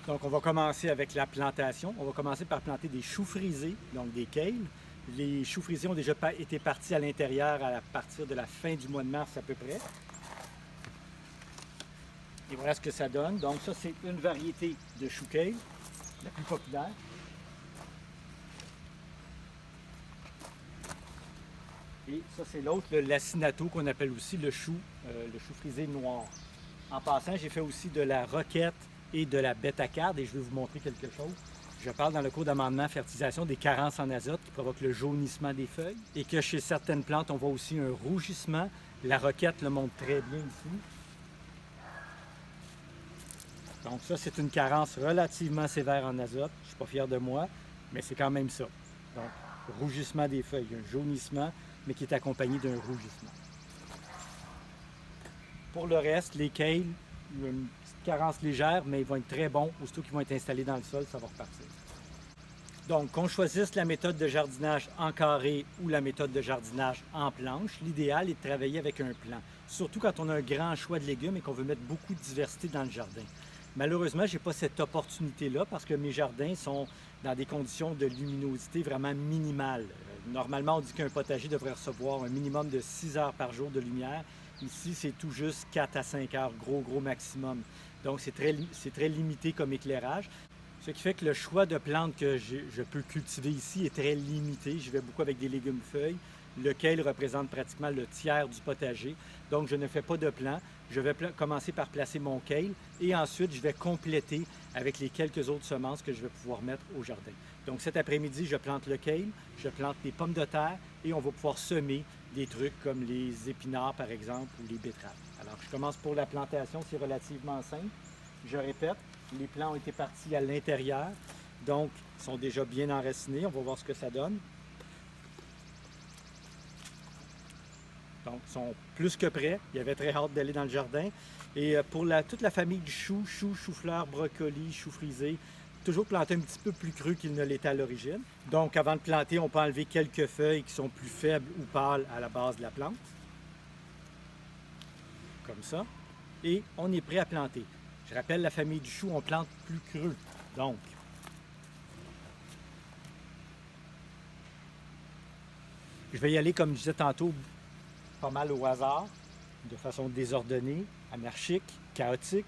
Donc, on va commencer avec la plantation. On va commencer par planter des choux frisés, donc des kales. Les choux frisés ont déjà été partis à l'intérieur à partir de la fin du mois de mars à peu près. Et voilà ce que ça donne. Donc, ça, c'est une variété de chou kale, la plus populaire. Et ça, c'est l'autre, le lacinato, qu'on appelle aussi le chou frisé noir. En passant, j'ai fait aussi de la roquette et de la bêta-carde et je vais vous montrer quelque chose. Je parle dans le cours d'amendement fertilisation des carences en azote qui provoquent le jaunissement des feuilles et que chez certaines plantes, on voit aussi un rougissement. La roquette le montre très bien ici. Donc ça, c'est une carence relativement sévère en azote. Je ne suis pas fier de moi, mais c'est quand même ça. Donc, rougissement des feuilles, un jaunissement, mais qui est accompagné d'un rougissement. Pour le reste, les kales, il y a une petite carence légère, mais ils vont être très bons. Aussitôt qu'ils vont être installés dans le sol, ça va repartir. Donc, qu'on choisisse la méthode de jardinage en carré ou la méthode de jardinage en planche, l'idéal est de travailler avec un plan. Surtout quand on a un grand choix de légumes et qu'on veut mettre beaucoup de diversité dans le jardin. Malheureusement, je n'ai pas cette opportunité-là parce que mes jardins sont dans des conditions de luminosité vraiment minimales. Normalement, on dit qu'un potager devrait recevoir un minimum de 6 heures par jour de lumière. Ici, c'est tout juste 4 à 5 heures, gros maximum. Donc, c'est très limité comme éclairage. Ce qui fait que le choix de plantes que je peux cultiver ici est très limité. Je vais beaucoup avec des légumes-feuilles, lequel représente pratiquement le tiers du potager. Donc, je ne fais pas de plan. Je vais commencer par placer mon kale et ensuite, je vais compléter avec les quelques autres semences que je vais pouvoir mettre au jardin. Donc, cet après-midi, je plante le kale, je plante des pommes de terre et on va pouvoir semer des trucs comme les épinards, par exemple, ou les betteraves. Alors, je commence pour la plantation. C'est relativement simple. Je répète, les plants ont été partis à l'intérieur, donc ils sont déjà bien enracinés. On va voir ce que ça donne. Donc, ils sont plus que prêts. Il y avait très hâte d'aller dans le jardin. Et pour toute la famille du chou, chou-fleur, brocoli, chou frisé, toujours planter un petit peu plus creux qu'il ne l'était à l'origine. Donc, avant de planter, on peut enlever quelques feuilles qui sont plus faibles ou pâles à la base de la plante. Comme ça. Et on est prêt à planter. Je rappelle, la famille du chou, on plante plus creux. Donc, je vais y aller, comme je disais tantôt, pas mal au hasard, de façon désordonnée, anarchique, chaotique.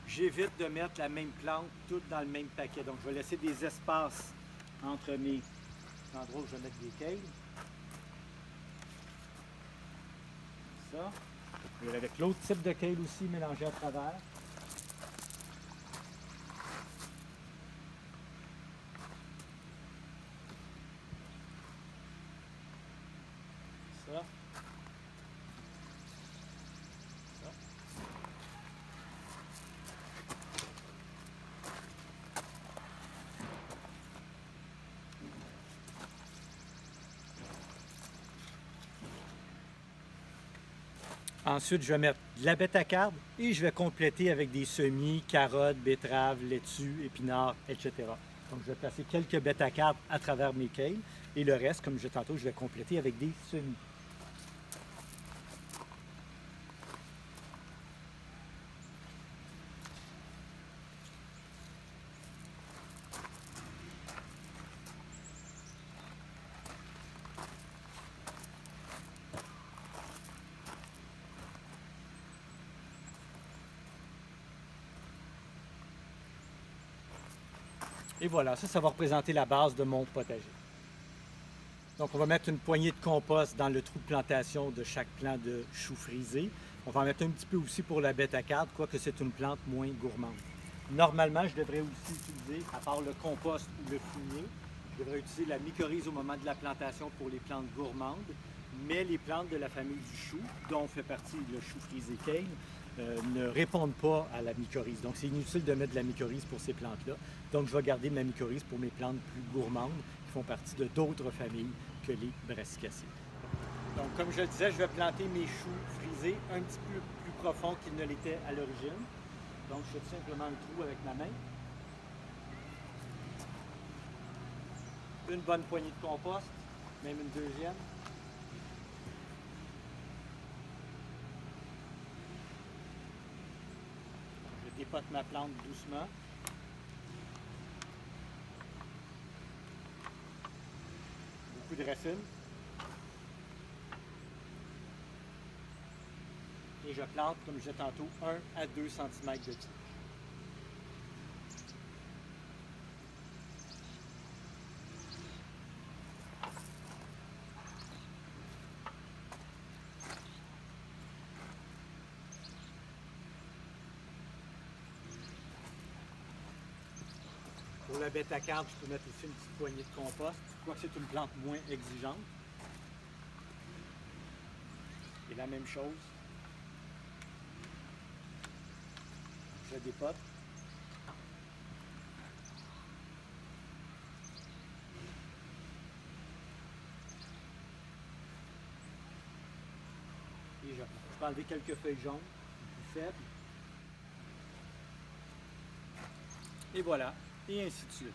J'évite de mettre la même plante toutes dans le même paquet. Donc, je vais laisser des espaces entre mes endroits où je vais mettre des kales. Ça. Et avec l'autre type de kale aussi mélangé à travers. Ça. Ça. Ensuite, je vais mettre de la bêta-carde et je vais compléter avec des semis, carottes, betteraves, laitues, épinards, etc. Donc, je vais placer quelques bêta-cardes à travers mes kales et le reste, comme je disais tantôt, je vais compléter avec des semis. Et voilà, ça va représenter la base de mon potager. Donc, on va mettre une poignée de compost dans le trou de plantation de chaque plant de chou frisé. On va en mettre un petit peu aussi pour la bêta-carde, quoique c'est une plante moins gourmande. Normalement, je devrais aussi utiliser, à part le compost ou le fumier, je devrais utiliser la mycorhize au moment de la plantation pour les plantes gourmandes, mais les plantes de la famille du chou, dont fait partie le chou frisé kale, ne répondent pas à la mycorhize. Donc, c'est inutile de mettre de la mycorhize pour ces plantes-là. Donc, je vais garder ma mycorhize pour mes plantes plus gourmandes qui font partie de d'autres familles que les brassicacées. Donc, comme je le disais, je vais planter mes choux frisés un petit peu plus profond qu'ils ne l'étaient à l'origine. Donc, je fais simplement le trou avec ma main. Une bonne poignée de compost. Même une deuxième. Je dépote ma plante doucement. Beaucoup de racines. Et je plante, comme je disais tantôt, 1 à 2 cm de tige. Pour la bêta-carbe, je peux mettre aussi une petite poignée de compost, quoique c'est une plante moins exigeante. Et la même chose. Je dépote. Et je peux enlever quelques feuilles jaunes, plus faibles. Et voilà, et ainsi de suite.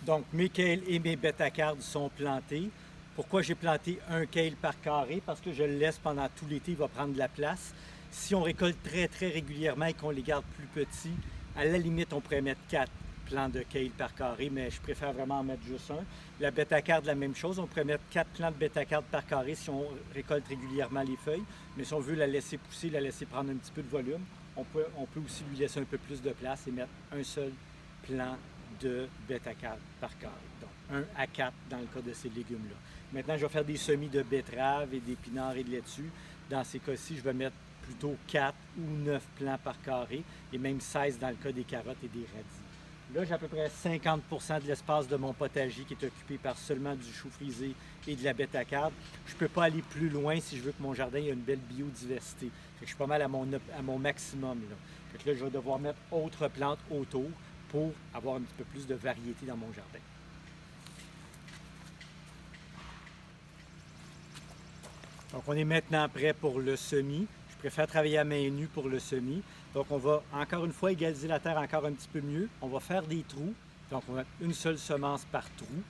Donc, mes kales et mes bêta-cardes sont plantés. Pourquoi j'ai planté un kale par carré? Parce que je le laisse pendant tout l'été, il va prendre de la place. Si on récolte très régulièrement et qu'on les garde plus petits, à la limite, on pourrait mettre 4 plants de kale par carré, mais je préfère vraiment en mettre juste un. La bêta-carde, la même chose. On pourrait mettre 4 plants de bêta-carde par carré si on récolte régulièrement les feuilles. Mais si on veut la laisser pousser, la laisser prendre un petit peu de volume, on peut aussi lui laisser un peu plus de place et mettre un seul plant de bêta-carde par carré. Donc 1 à 4 dans le cas de ces légumes-là. Maintenant, je vais faire des semis de betteraves et d'épinards et de laitue. Dans ces cas-ci, je vais mettre plutôt 4 ou 9 plants par carré et même 16 dans le cas des carottes et des radis. Là, j'ai à peu près 50 % de l'espace de mon potager qui est occupé par seulement du chou frisé et de la bêta-carbe. Je ne peux pas aller plus loin si je veux que mon jardin ait une belle biodiversité. Fait que je suis pas mal à mon maximum. Là. Fait que là, je vais devoir mettre autres plantes autour pour avoir un petit peu plus de variété dans mon jardin. Donc, on est maintenant prêt pour le semis. Je préfère travailler à main nue pour le semis. Donc, on va encore une fois égaliser la terre encore un petit peu mieux. On va faire des trous. Donc, on va mettre une seule semence par trou.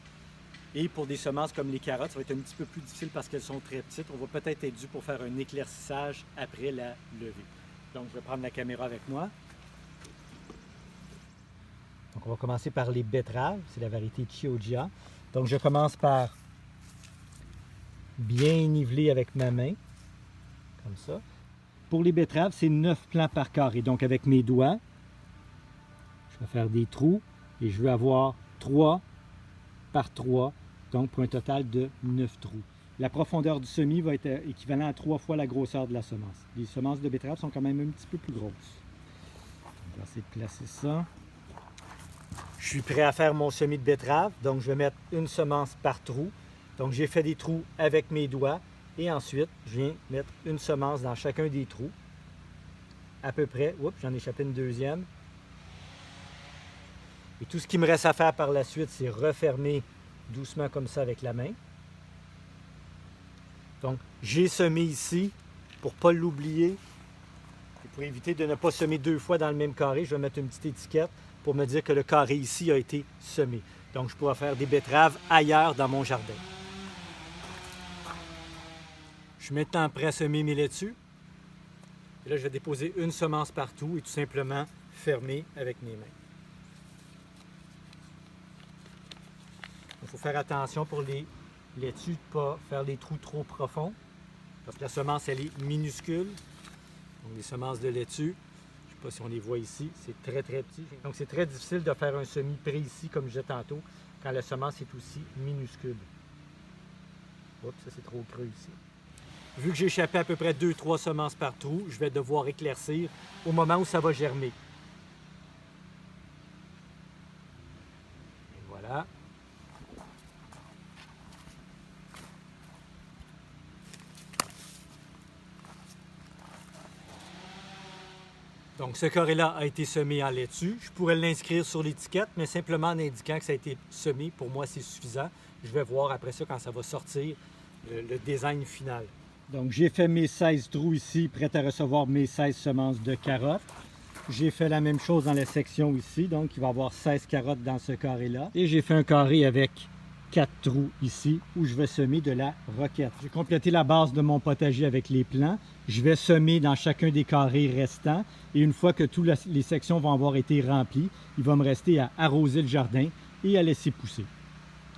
Et pour des semences comme les carottes, ça va être un petit peu plus difficile parce qu'elles sont très petites. On va peut-être être dû pour faire un éclaircissage après la levée. Donc, je vais prendre la caméra avec moi. Donc, on va commencer par les betteraves. C'est la variété Chioggia. Donc, je commence par bien niveler avec ma main, comme ça. Pour les betteraves, c'est 9 plants par carré. Donc, avec mes doigts, je vais faire des trous et je vais avoir 3 par 3, donc pour un total de 9 trous. La profondeur du semis va être équivalent à 3 fois la grosseur de la semence. Les semences de betteraves sont quand même un petit peu plus grosses. On va essayer de placer ça. Je suis prêt à faire mon semis de betterave, donc je vais mettre une semence par trou. Donc, j'ai fait des trous avec mes doigts et ensuite, je viens mettre une semence dans chacun des trous. À peu près, oups, j'en ai échappé une deuxième. Et tout ce qui me reste à faire par la suite, c'est refermer doucement comme ça avec la main. Donc, j'ai semé ici pour ne pas l'oublier. Et pour éviter de ne pas semer 2 fois dans le même carré, je vais mettre une petite étiquette pour me dire que le carré ici a été semé. Donc, je pourrai faire des betteraves ailleurs dans mon jardin. Je suis maintenant prêt à semer mes laitues. Et là, je vais déposer une semence partout et tout simplement fermer avec mes mains. Il faut faire attention pour les laitues de ne pas faire des trous trop profonds parce que la semence, elle est minuscule. Donc, les semences de laitue, je ne sais pas si on les voit ici, c'est très petit. Donc, c'est très difficile de faire un semis précis comme je disais tantôt quand la semence est aussi minuscule. Oups, ça c'est trop creux ici. Vu que j'ai échappé à peu près 2-3 semences par trou, je vais devoir éclaircir au moment où ça va germer. Et voilà. Donc ce carré-là a été semé en laitue. Je pourrais l'inscrire sur l'étiquette, mais simplement en indiquant que ça a été semé, pour moi c'est suffisant. Je vais voir après ça quand ça va sortir le design final. Donc j'ai fait mes 16 trous ici, prêts à recevoir mes 16 semences de carottes. J'ai fait la même chose dans la section ici, donc il va y avoir 16 carottes dans ce carré-là. Et j'ai fait un carré avec 4 trous ici où je vais semer de la roquette. J'ai complété la base de mon potager avec les plants. Je vais semer dans chacun des carrés restants et une fois que toutes les sections vont avoir été remplies, il va me rester à arroser le jardin et à laisser pousser.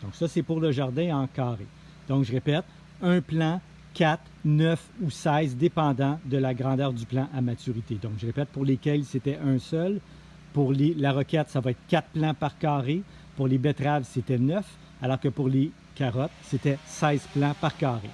Donc ça, c'est pour le jardin en carré. Donc je répète, un plant, 4, 9 ou 16, dépendant de la grandeur du plant à maturité. Donc je répète, pour lesquels c'était un seul. Pour la roquette, ça va être 4 plants par carré. Pour les betteraves, c'était 9, alors que pour les carottes, c'était 16 plants par carré.